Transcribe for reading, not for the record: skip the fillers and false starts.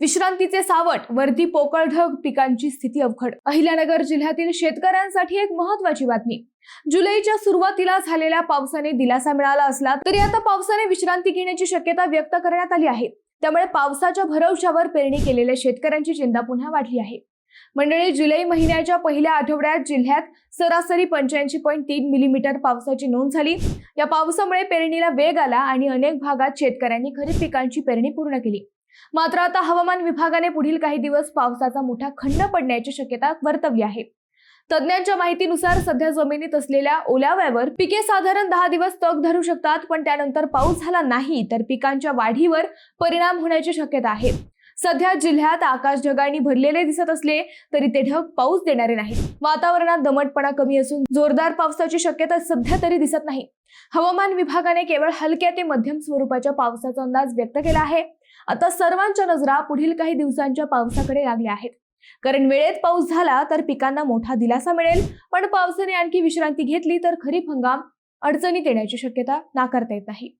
विश्रांतीचे सावट, वरती पोकळ ढग, पिकांची स्थिती अवघड. अहिल्यानगर जिल्ह्यातील शेतकऱ्यांसाठी एक महत्त्वाची बातमी. जुलैच्या सुरुवातीला झालेल्या पावसाने दिलासा मिळाला असला तरी आता पावसाने विश्रांती घेण्याची शक्यता व्यक्त करण्यात आली आहे. त्यामुळे पावसाच्या भरवशावर पेरणी केलेल्या शेतकऱ्यांची चिंता पुन्हा वाढली आहे. मंडळी, जुलै महिन्याच्या पहिल्या आठवड्यात जिल्ह्यात सरासरी 85.3 मिलीमीटर पावसाची नोंद झाली. या पावसामुळे पेरणीला वेग आला आणि अनेक भागात शेतकऱ्यांनी खरीप पिकांची पेरणी पूर्ण केली. मात्र आता हवामान विभागाने पुढील काही दिवस पावसाचा मोठा खंड पडण्याची शक्यता वर्तवली आहे. तज्ञांच्या माहितीनुसार सध्या जमिनीत असलेल्या ओलाव्यावर पिके साधारण 10 दिवस तग धरू शकतात, पण त्यानंतर पाऊस झाला नाही तर पिकांच्या वाढीवर परिणाम होण्याची शक्यता आहे. सध्या जिल्ह्यात आकाश ढगांनी भरलेले दिसत असले तरी ते ढग पाऊस देणारे नाहीत. वातावरणात दमटपणा कमी असून जोरदार पावसाची शक्यता सध्या तरी दिसत नाही. हवामान विभागाने केवळ हलक्या ते मध्यम स्वरूपाच्या पावसाचा अंदाज व्यक्त केला आहे. आता सर्वांच्या नजरा पुढील काही दिवसांच्या पावसाकडे लागल्या आहेत. कारण वेळेत पाऊस झाला तर पिकांना मोठा दिलासा मिळेल, पण पावसाने आणखी विश्रांती घेतली तर खरीप हंगाम अडचणीत येण्याची शक्यता नाकारता येत नाही.